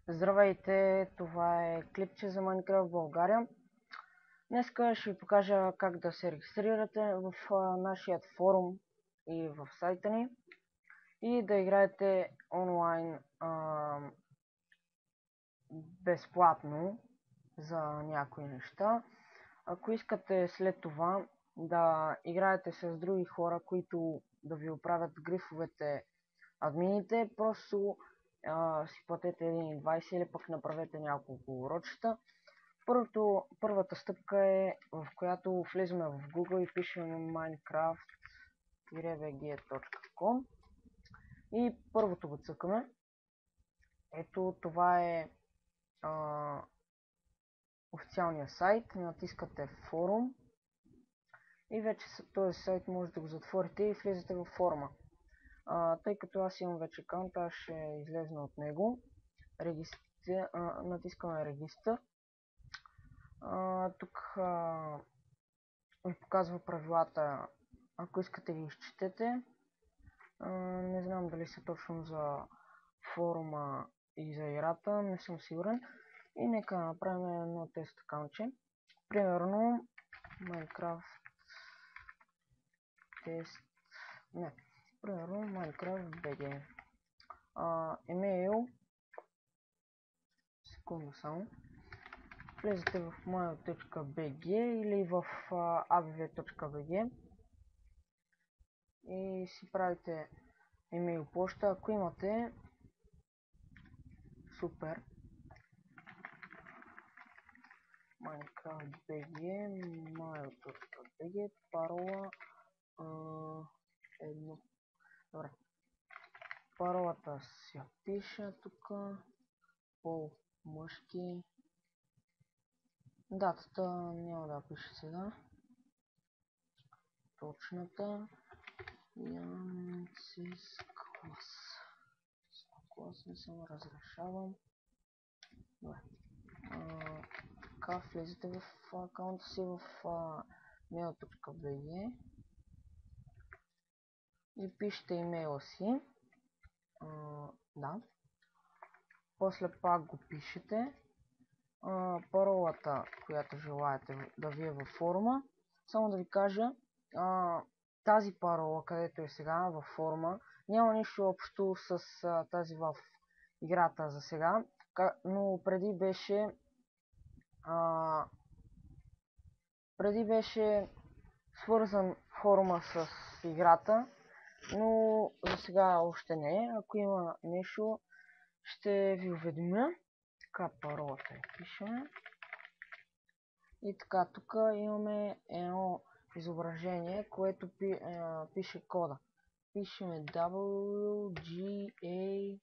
Здравейте, това е клипче за Minecraft в България. Днеска ще ви покажа как да се регистрирате в нашия форум и в сайта ни и да играете онлайн безплатно за някои неща. Ако искате след това да играете с други хора, които да ви оправят грифовете админите, просто си платете 1,20 или пък направете няколко урочета. Първата стъпка е, в която влизаме в Google и пишем minecraft-vg.com и първото го цъкаме. Ето това е официалния сайт, натискате форум и вече този сайт може да го затворите и влизате във форума. Тъй като аз имам вече акаунт, аз ще излезна от него. Натискаме регистър. Тук ви показва правилата, ако искате ги изчетете. Не знам дали са точно за форума и за играта, не съм сигурен. И нека направим едно тест акаунтче. Примерно Minecraft тест. Примерно Minecraft BG. Емейл. Секунда само. Влезете в mail.bg или в abv.bg и си правите имейл почта, ако имате. Супер. minecraft.bg, mail.bg, парола едно. Добре. Паролата си я пиша тук. Пол мъжки. Датата няма да пиша сега. Точната. Янцис клас. Клас не съм разрешавам. Добре. Така влезете в акаунта си в mail.bg и пишете имейла си. Да. После пак го пишете. Паролата, която желаете да ви е във форума. Само да ви кажа, тази парола, където е сега във форума, няма нищо общо с тази в играта за сега, но преди беше свързан форума с играта, но за сега още не е. Ако има нещо, ще ви уведомя. Така, паролата пишем. И така, тук имаме едно изображение, което пише кода. Пишеме W, G, A,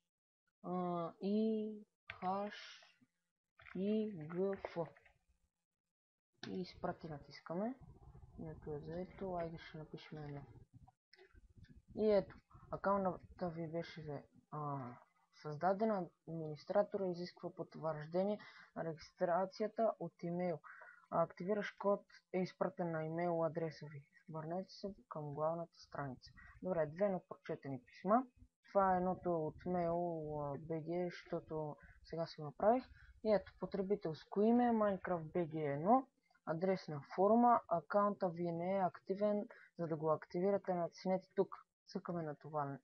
E, H, I, G, F. И изпрати натискаме. Ето е заето, айде ще напишем едно. И ето, акаунтът ви беше създаден, администратора изисква потвърждение на регистрацията от имейл. Активираш код е изпратен на имейл адреса ви. Върнете се към главната страница. Добре, две непрочетени писма. Това е едното от mail.bg, защото сега си направих. И ето, потребителско име, Minecraft BG1, адрес на форума, акаунта ви не е активен, за да го активирате, натиснете тук. Цъкаме на това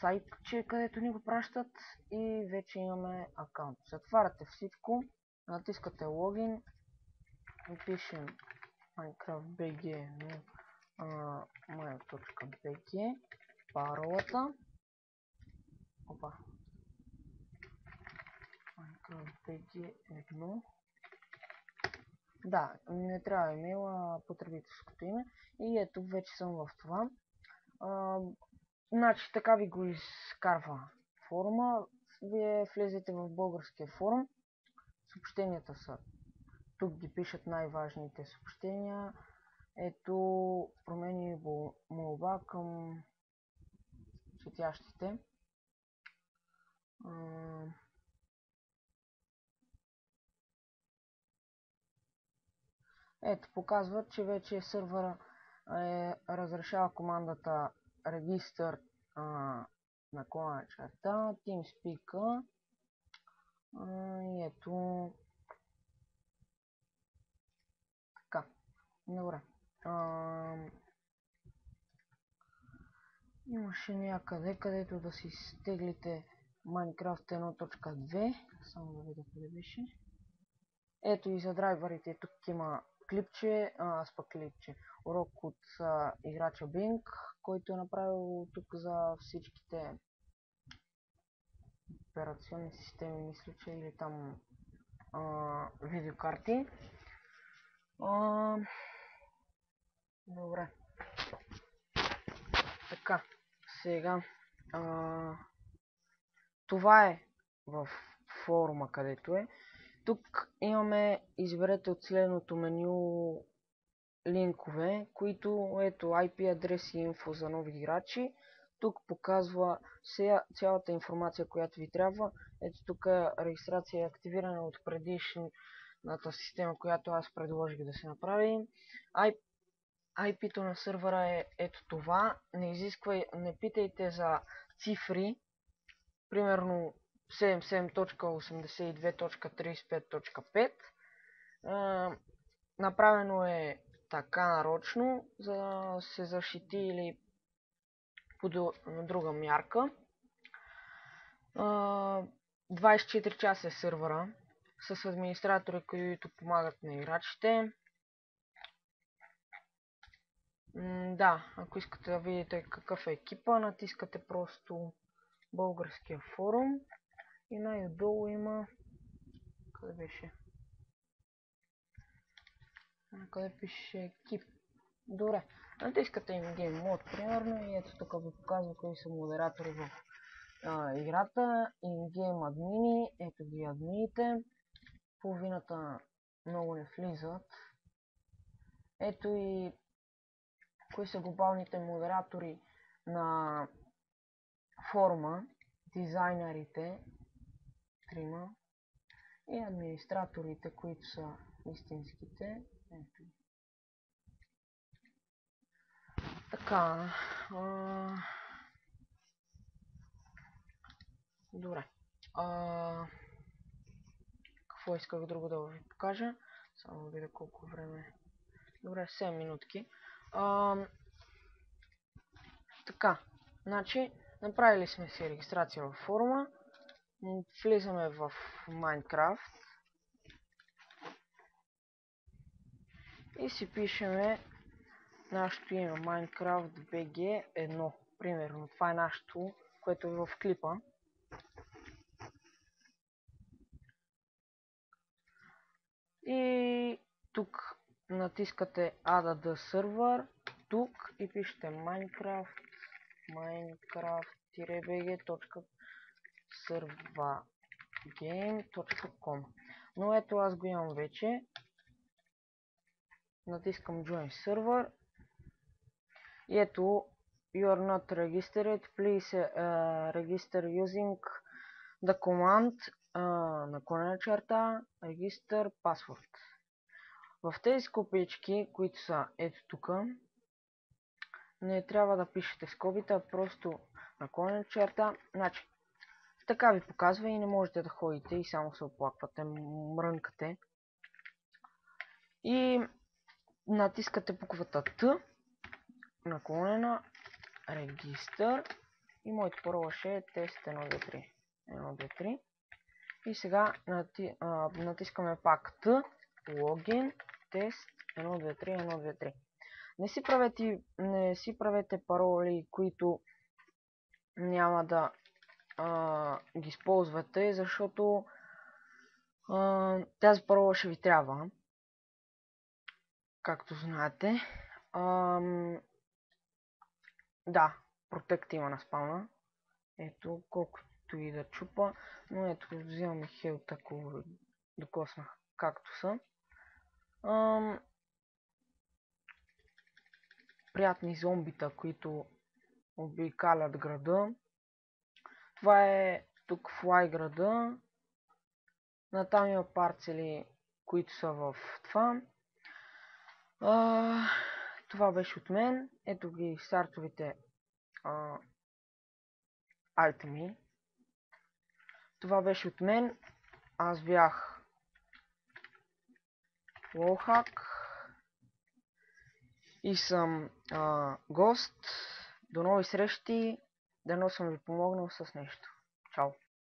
сайтче, където ни го пращат и вече имаме акаунт. Затваряте всичко, натискате логин и пишем minecraft.bg mail.bg, паролата. minecraft.bg 1. Да, не трябва имейла, потребителското име. И ето, вече съм в това. Значи така ви го изкарва форума. Вие влезете в българския форум. Съобщенията са тук, ги пишат най-важните съобщения. Ето, промени молба към четящите. Ето, показват, че вече сървъра разрешава командата register наклона черта, TeamSpeak. И ето така. Добре. Имаше някъде, където да си стеглите Minecraft 1.2. Само да видя къде беше. Ето и за драйверите. Тук има клипче, урок от играча Bing, който е направил тук за всичките операционни системи, мисля, че, или там видеокарти. Добре. Така, сега това е в форума, където е. Тук имаме, изберете от следното меню линкове, които, ето, IP адрес и инфо за нови играчи. Тук показва цялата информация, която ви трябва. Ето тук регистрация е активирана от предишната система, която аз предложих да се направи. IP-то на сървъра е ето това. Не питайте за цифри. Примерно 77.82.35.5. Направено е така нарочно, за да се защити или по друга мярка. 24 часа е сървъра с администратори, които помагат на играчите. Да, ако искате да видите какъв е екипа, натискате просто българския форум и най-отдолу има... Къде беше? Къде пише екип. Добре, натискате in-game mode, примерно, и ето тук ви показва кои са модератори в играта. In-game админи, ето ги админите. Половината много не влизат. Ето и кои са глобалните модератори на форума, дизайнерите, 3, и администраторите, които са истинските. Ето. Така. Добре. Какво исках друго да ви покажа? Само видя колко време. Добре, 7 минутки. Така. Значи, направили сме си регистрация във форума. Влизаме в Minecraft. И си пишеме нашето име Minecraft BG1. Примерно, това е нашето, което е в клипа. И тук натискате Add сервер, тук и пишете minecraft.servergame.com. Но ето аз го имам вече. Натискам Join Server. И ето You are not registered. Please register using the command register password. В тези скобички, които са ето тук, не трябва да пишете скобите, а просто значи, така ви показва и не можете да ходите и само се оплаквате, мрънкате. И натискате буквата Т, регистър, и моето парола ще е тест 123. И сега натискаме пак Т, логин, тест 123. Не си правете пароли, които няма да ги използвате, защото тази парола ще ви трябва, както знаете. Да, протект има на спауна. Ето, колкото и да чупа, но ето, взимаме хелт, ако докоснах както са. Приятни зомбита, които обикалят града. Това е тук Fly града. Натам има парцели, които са в това. Това беше от мен. Ето ги стартовите айтеми. Това беше от мен. Аз бях Wallhack и съм гост. До нови срещи. Дано съм ви помогнал с нещо. Чао!